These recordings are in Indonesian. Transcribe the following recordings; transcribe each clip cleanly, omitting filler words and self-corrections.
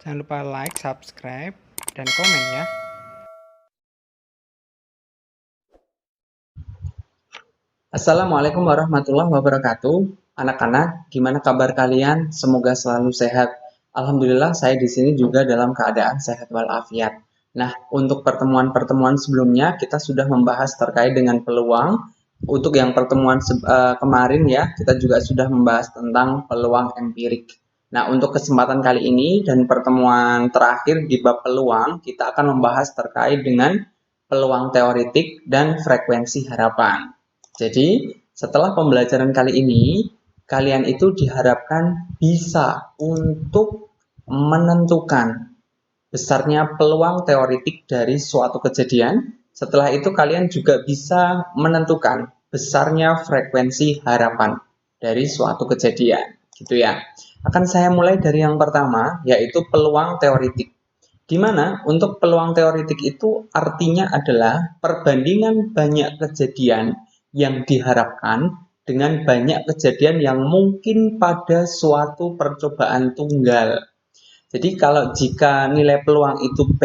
Jangan lupa like, subscribe, dan komen ya. Assalamualaikum warahmatullahi wabarakatuh. Anak-anak, gimana kabar kalian? Semoga selalu sehat. Alhamdulillah saya di sini juga dalam keadaan sehat walafiat. Nah, untuk pertemuan-pertemuan sebelumnya kita sudah membahas terkait dengan peluang. Untuk yang pertemuan kemarin ya, kita juga sudah membahas tentang peluang empirik. Nah, untuk kesempatan kali ini dan pertemuan terakhir di bab peluang, kita akan membahas terkait dengan peluang teoretik dan frekuensi harapan. Jadi, setelah pembelajaran kali ini, kalian itu diharapkan bisa untuk menentukan besarnya peluang teoretik dari suatu kejadian. Setelah itu, kalian juga bisa menentukan besarnya frekuensi harapan dari suatu kejadian. Gitu ya. Akan saya mulai dari yang pertama, yaitu peluang teoretik. Di mana untuk peluang teoretik itu artinya adalah perbandingan banyak kejadian yang diharapkan dengan banyak kejadian yang mungkin pada suatu percobaan tunggal. Jadi kalau jika nilai peluang itu P,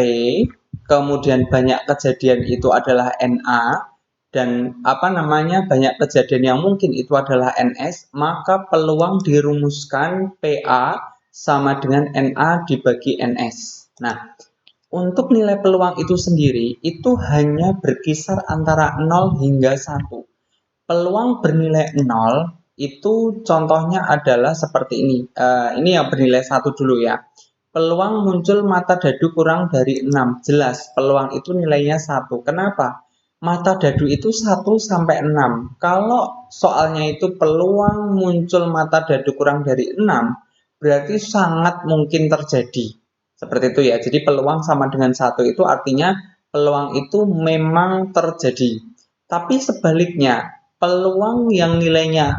kemudian banyak kejadian itu adalah NA, dan banyak kejadian yang mungkin itu adalah NS, maka peluang dirumuskan PA sama dengan NA dibagi NS. Nah, untuk nilai peluang itu sendiri itu hanya berkisar antara 0 hingga 1. Peluang bernilai 0 itu contohnya adalah seperti ini. Ini yang bernilai 1 dulu ya. Peluang muncul mata dadu kurang dari 6. Jelas peluang itu nilainya 1. Kenapa? Mata dadu itu 1 sampai 6. Kalau soalnya itu peluang muncul mata dadu kurang dari 6, berarti sangat mungkin terjadi. Seperti itu ya. Jadi peluang sama dengan 1 itu artinya peluang itu memang terjadi. Tapi sebaliknya, peluang yang nilainya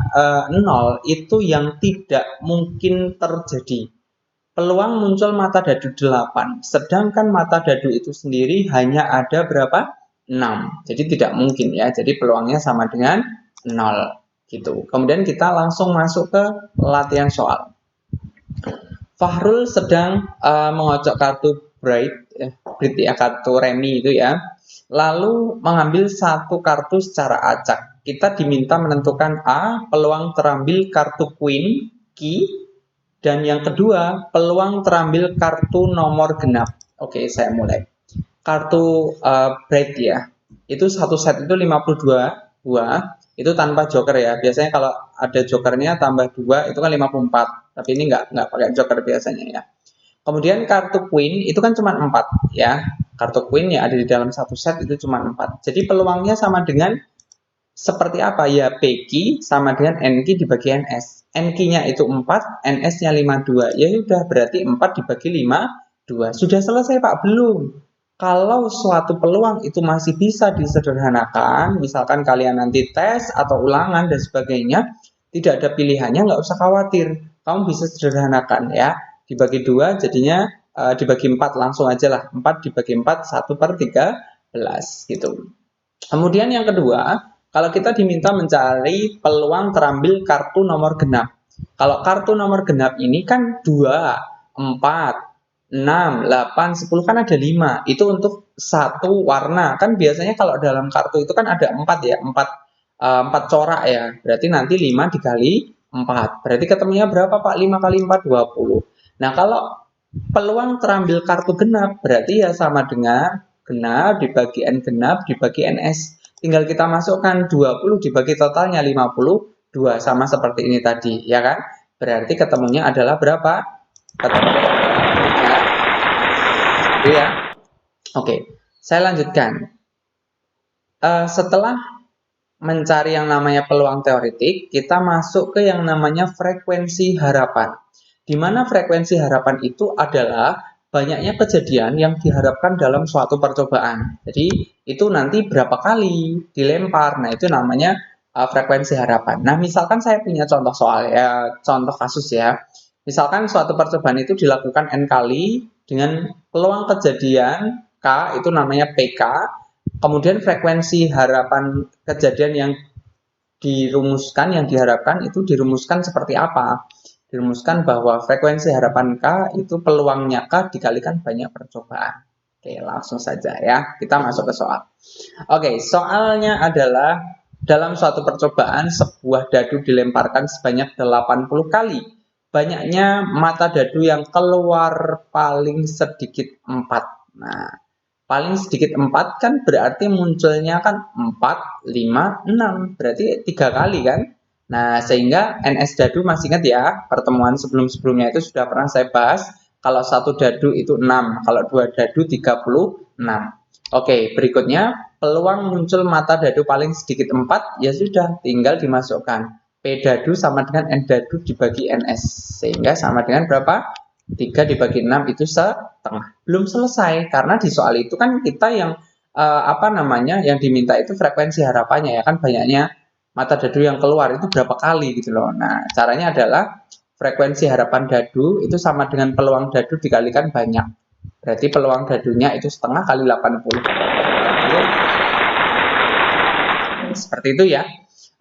0 itu yang tidak mungkin terjadi. Peluang muncul mata dadu 8, sedangkan mata dadu itu sendiri hanya ada berapa? 6. Jadi tidak mungkin ya. Jadi peluangnya sama dengan 0 gitu. Kemudian kita langsung masuk ke latihan soal. Fahrul sedang mengocok kartu Bright ya, kartu remi itu ya. Lalu mengambil satu kartu secara acak. Kita diminta menentukan A, peluang terambil kartu Queen, Key, dan yang kedua, peluang terambil kartu nomor genap. Oke, saya mulai. Kartu Bright ya. Itu satu set itu 52 buah. Itu tanpa joker ya. Biasanya kalau ada jokernya tambah 2 itu kan 54. Tapi ini nggak pakai joker biasanya ya. Kemudian kartu Queen itu kan cuma 4 ya. Kartu Queen ya ada di dalam satu set itu cuma 4. Jadi peluangnya sama dengan seperti apa ya? PQ sama dengan NQ dibagi NS. NQ-nya itu 4, NS-nya 52. Ya sudah berarti 4 dibagi 52. Sudah selesai Pak? Belum. Kalau suatu peluang itu masih bisa disederhanakan, misalkan kalian nanti tes atau ulangan dan sebagainya, tidak ada pilihannya, nggak usah khawatir. Kamu bisa sederhanakan ya. Dibagi 2 jadinya dibagi 4 langsung aja lah. 4 dibagi 4, 1 per 13 gitu. Kemudian yang kedua, kalau kita diminta mencari peluang terambil kartu nomor genap. Kalau kartu nomor genap ini kan 2, 4, 6, 8, 10 kan ada 5. Itu untuk satu warna. Kan biasanya kalau dalam kartu itu kan ada 4 ya, 4 corak ya. Berarti nanti 5 dikali 4. Berarti ketemunya berapa Pak? 5 kali 4, 20. Nah, kalau peluang terambil kartu genap berarti ya sama dengan genap dibagi N genap dibagi NS. Tinggal kita masukkan 20 dibagi totalnya 52 sama seperti ini tadi, ya kan? Berarti ketemunya adalah berapa? Ketemunya ya. Oke, saya lanjutkan. Setelah mencari yang namanya peluang teoretik, kita masuk ke yang namanya frekuensi harapan. Di mana frekuensi harapan itu adalah banyaknya kejadian yang diharapkan dalam suatu percobaan. Jadi itu nanti berapa kali dilempar. Nah, itu namanya frekuensi harapan. Nah, misalkan saya punya contoh soal ya, contoh kasus ya. Misalkan suatu percobaan itu dilakukan N kali dengan peluang kejadian K itu namanya PK. Kemudian frekuensi harapan kejadian yang dirumuskan, yang diharapkan itu dirumuskan seperti apa? dirumuskan bahwa frekuensi harapan K itu peluangnya K dikalikan banyak percobaan. Oke, langsung saja ya. Kita masuk ke soal. Oke, soalnya adalah dalam suatu percobaan sebuah dadu dilemparkan sebanyak 80 kali. Banyaknya mata dadu yang keluar paling sedikit 4. Nah, paling sedikit 4 kan berarti munculnya kan 4, 5, 6. Berarti 3 kali kan? Nah, sehingga NS dadu masih ingat ya, pertemuan sebelum-sebelumnya itu sudah pernah saya bahas. Kalau satu dadu itu 6, kalau dua dadu 36. Oke, berikutnya peluang muncul mata dadu paling sedikit 4, ya sudah, tinggal dimasukkan. P dadu sama dengan N dadu dibagi NS. Sehingga sama dengan berapa? 3 dibagi 6 itu setengah. Belum selesai, karena di soal itu kan kita yang yang diminta itu frekuensi harapannya ya kan, banyaknya mata dadu yang keluar itu berapa kali gitu loh. Nah, caranya adalah frekuensi harapan dadu itu sama dengan peluang dadu dikalikan banyak. Berarti peluang dadunya itu setengah kali 80. Seperti itu ya.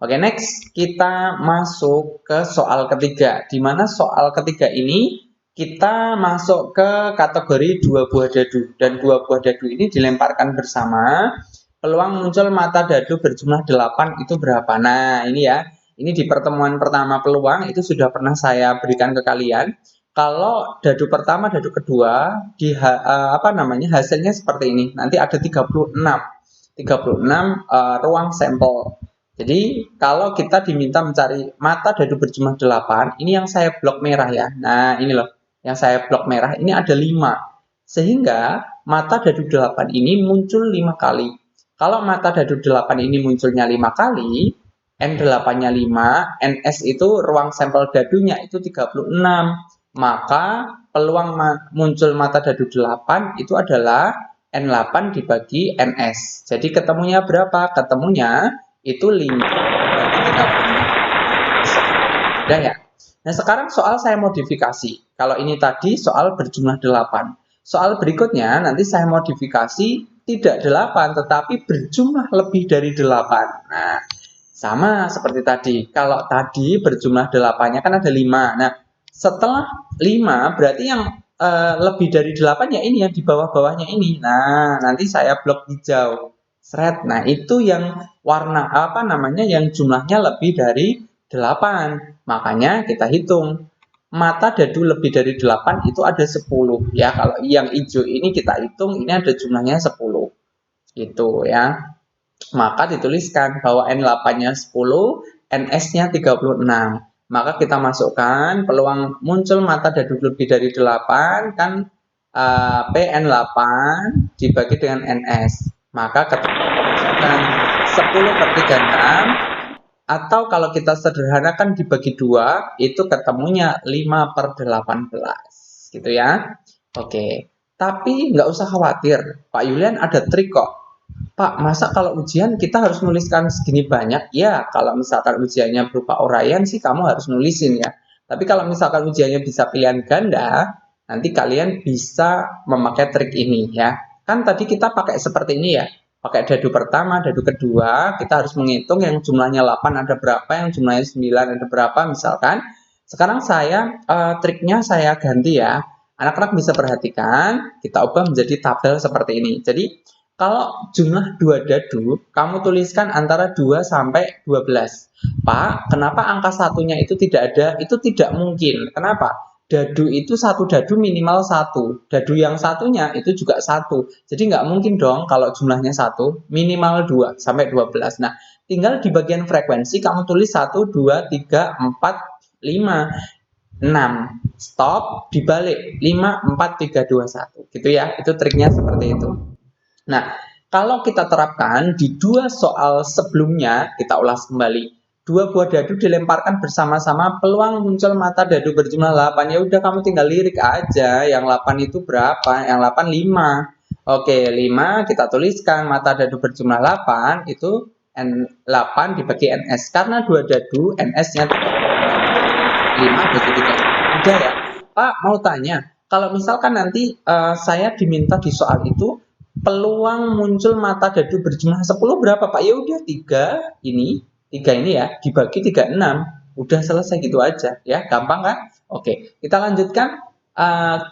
Oke, next kita masuk ke soal ketiga. Di mana soal ketiga ini kita masuk ke kategori dua buah dadu. Dan dua buah dadu ini dilemparkan bersama. Peluang muncul mata dadu berjumlah 8 itu berapa? Nah, ini ya. Ini di pertemuan pertama peluang itu sudah pernah saya berikan ke kalian. Kalau dadu pertama, dadu kedua hasilnya seperti ini. Nanti ada 36 ruang sampel. Jadi kalau kita diminta mencari mata dadu berjumlah 8, ini yang saya blok merah ya. Nah, ini loh. Yang saya blok merah ini ada 5. Sehingga mata dadu 8 ini muncul 5 kali. Kalau mata dadu 8 ini munculnya 5 kali, N8-nya 5, NS itu ruang sampel dadunya itu 36. Maka peluang muncul mata dadu 8 itu adalah N8 dibagi NS. Jadi ketemunya berapa? Ketemunya itu 5 dibagi 36. Udah ya? Nah, sekarang soal saya modifikasi. Kalau ini tadi soal berjumlah 8. Soal berikutnya nanti saya modifikasi tidak 8, tetapi berjumlah lebih dari 8. Nah, sama seperti tadi. Kalau tadi berjumlah 8-nya kan ada 5. Nah, setelah 5 berarti yang lebih dari 8 ya ini yang di bawah-bawahnya ini. Nah, nanti saya blok hijau. Seret. Nah, itu yang warna yang jumlahnya lebih dari 8. Makanya kita hitung. Mata dadu lebih dari 8 itu ada 10 ya. Kalau yang hijau ini kita hitung ini ada jumlahnya 10. Gitu ya. Maka dituliskan bahwa N8-nya 10, NS-nya 36. Maka kita masukkan peluang muncul mata dadu lebih dari 8 kan PN8 dibagi dengan NS. Maka kita masukkan 10 per 36, atau kalau kita sederhanakan dibagi 2, itu ketemunya 5 per 18. Gitu ya. Oke. Tapi nggak usah khawatir, Pak Yulian ada trik kok. Pak, masa kalau ujian kita harus nuliskan segini banyak? Ya, kalau misalkan ujiannya berupa uraian sih kamu harus nulisin ya. Tapi kalau misalkan ujiannya bisa pilihan ganda, nanti kalian bisa memakai trik ini ya. Kan tadi kita pakai seperti ini ya. Pakai dadu pertama, dadu kedua, kita harus menghitung yang jumlahnya 8 ada berapa, yang jumlahnya 9 ada berapa misalkan. Sekarang triknya saya ganti ya. Anak-anak bisa perhatikan, kita ubah menjadi tabel seperti ini. Jadi, kalau jumlah 2 dadu, kamu tuliskan antara 2 sampai 12. Pak, kenapa angka satunya itu tidak ada? Itu tidak mungkin. Kenapa? Dadu itu satu dadu minimal 1. Dadu yang satunya itu juga 1. Jadi nggak mungkin dong kalau jumlahnya 1, minimal 2 sampai 12. Nah, tinggal di bagian frekuensi kamu tulis 1, 2, 3, 4, 5, 6. Stop, dibalik. 5, 4, 3, 2, 1. Gitu ya, itu triknya seperti itu. Nah, kalau kita terapkan di dua soal sebelumnya, kita ulas kembali. Dua buah dadu dilemparkan bersama-sama, peluang muncul mata dadu berjumlah 8. Ya udah kamu tinggal lirik aja, yang 8 itu berapa? Yang 8 5. Oke, 5 kita tuliskan mata dadu berjumlah 8 itu N8 dibagi NS. Karena dua dadu, NS-nya 5 bagi 3. Udah ya. Pak, mau tanya, kalau misalkan nanti saya diminta di soal itu peluang muncul mata dadu berjumlah 10 berapa Pak? Ya udah 3 ini ya dibagi 36. Udah selesai gitu aja ya, gampang kan? Oke, kita lanjutkan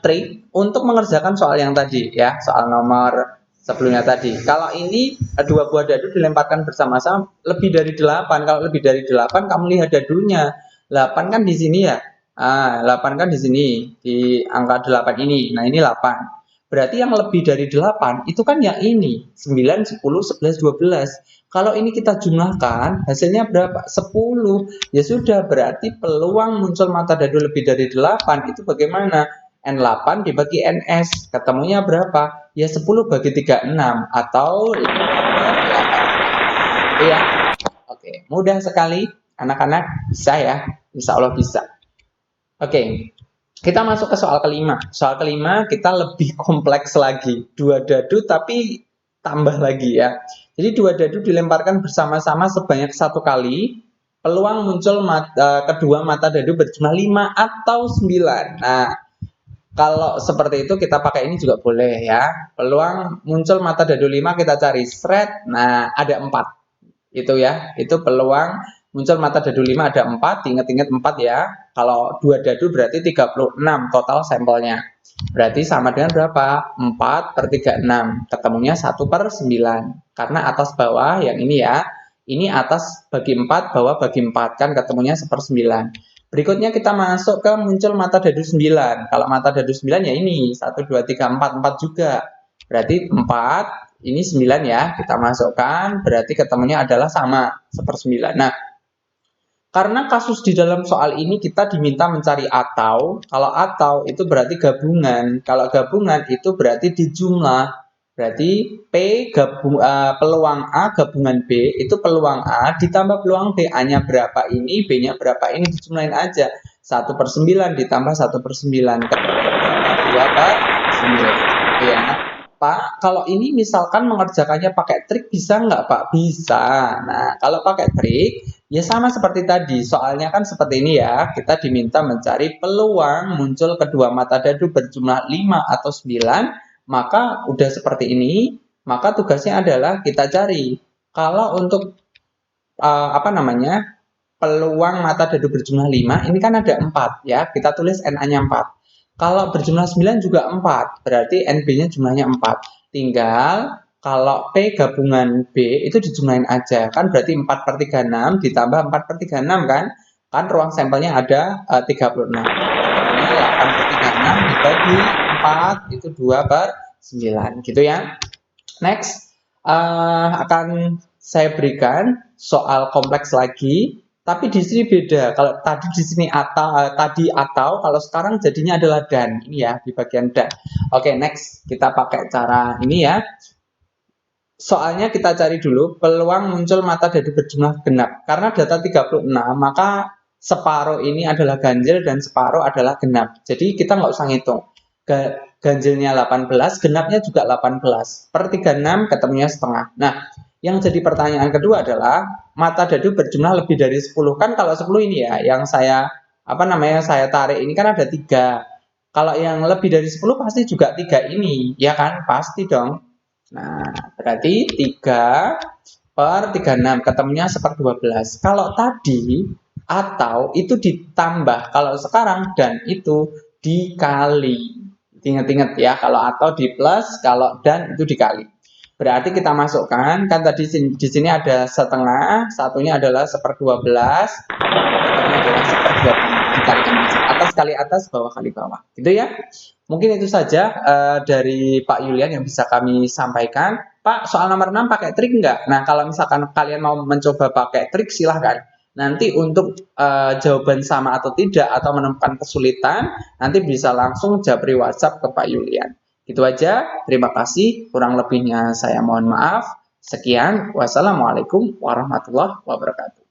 trik untuk mengerjakan soal yang tadi ya, soal nomor sebelumnya tadi. Kalau ini dua buah dadu dilemparkan bersama-sama lebih dari 8. Kalau lebih dari 8 kamu lihat dadunya. 8 kan di sini ya. 8 kan di sini di angka 8 ini. Nah, ini 8. Berarti yang lebih dari 8 itu kan yang ini, 9, 10, 11, 12. Kalau ini kita jumlahkan, hasilnya berapa? 10. Ya sudah, berarti peluang muncul mata dadu lebih dari 8 itu bagaimana? N8 dibagi NS, ketemunya berapa? Ya 10 bagi 36 atau 5/18. Iya. Oke, mudah sekali anak-anak, bisa ya. Insya Allah bisa. Oke. Kita masuk ke soal kelima. Soal kelima kita lebih kompleks lagi. Dua dadu tapi tambah lagi ya. Jadi dua dadu dilemparkan bersama-sama sebanyak 1 kali. Peluang muncul kedua mata dadu berjumlah 5 atau 9. Nah, kalau seperti itu kita pakai ini juga boleh ya. Peluang muncul mata dadu 5 kita cari seret. Nah, ada 4. Itu ya. Itu peluang muncul mata dadu 5 ada 4. Ingat-ingat 4 ya. Kalau 2 dadu berarti 36 total sampelnya. Berarti sama dengan berapa? 4/36. Ketemunya 1/9. Karena atas bawah yang ini ya. Ini atas bagi 4, bawah bagi 4. Kan ketemunya 1/9. Berikutnya kita masuk ke muncul mata dadu 9. Kalau mata dadu 9 ya ini. 1, 2, 3, 4. 4 juga. Berarti 4. Ini 9 ya. Kita masukkan. Berarti ketemunya adalah sama. 1/9. Nah, karena kasus di dalam soal ini kita diminta mencari atau. Kalau atau itu berarti gabungan. Kalau gabungan itu berarti dijumlah. Berarti peluang A gabungan B itu peluang A ditambah peluang B. A-nya berapa ini, B-nya berapa ini, dijumlahin aja. 1/9 ditambah 1/9. 2/9. Ya. Pak, kalau ini misalkan mengerjakannya pakai trik bisa nggak Pak? Bisa. Nah, kalau pakai trik, ya sama seperti tadi. Soalnya kan seperti ini ya, kita diminta mencari peluang muncul kedua mata dadu berjumlah 5 atau 9, maka udah seperti ini, maka tugasnya adalah kita cari. Kalau untuk peluang mata dadu berjumlah 5, ini kan ada 4 ya, kita tulis NA-nya 4. Kalau berjumlah 9 juga 4, berarti NB-nya jumlahnya 4. Tinggal kalau P gabungan B itu dijumlahin aja, kan berarti 4/36 ditambah 4/36 kan? Kan ruang sampelnya ada 36. Ini 8/36 dibagi 4 itu 2/9 gitu ya. Next, akan saya berikan soal kompleks lagi. Tapi di sini beda. Kalau tadi di sini atau kalau sekarang jadinya adalah dan. Ini ya di bagian dan. Oke, next kita pakai cara ini ya. Soalnya kita cari dulu peluang muncul mata dadu berjumlah genap. Karena data 36, maka separuh ini adalah ganjil dan separuh adalah genap. Jadi kita nggak usah ngitung. Ganjilnya 18, genapnya juga 18/36 ketemunya setengah. Nah, yang jadi pertanyaan kedua adalah mata dadu berjumlah lebih dari 10. Kan kalau 10 ini ya, yang saya saya tarik ini kan ada 3. Kalau yang lebih dari 10 pasti juga 3 ini, ya kan? Pasti dong. Nah, berarti 3/36 ketemunya 1/12. Kalau tadi atau itu ditambah, kalau sekarang dan itu dikali. Ingat-ingat ya, kalau atau di plus, kalau dan itu dikali. Berarti kita masukkan, kan tadi di sini ada setengah, satunya adalah 1/12, satunya adalah 1/12. Dikalikan atas kali atas, bawah kali bawah. Gitu ya. Mungkin itu saja dari Pak Yulian yang bisa kami sampaikan. Pak, soal nomor 6 pakai trik enggak? Nah, kalau misalkan kalian mau mencoba pakai trik, silahkan. Nanti untuk jawaban sama atau tidak, atau menemukan kesulitan, nanti bisa langsung japri WhatsApp ke Pak Yulian. Gitu aja, terima kasih. Kurang lebihnya saya mohon maaf. Sekian, wassalamualaikum warahmatullahi wabarakatuh.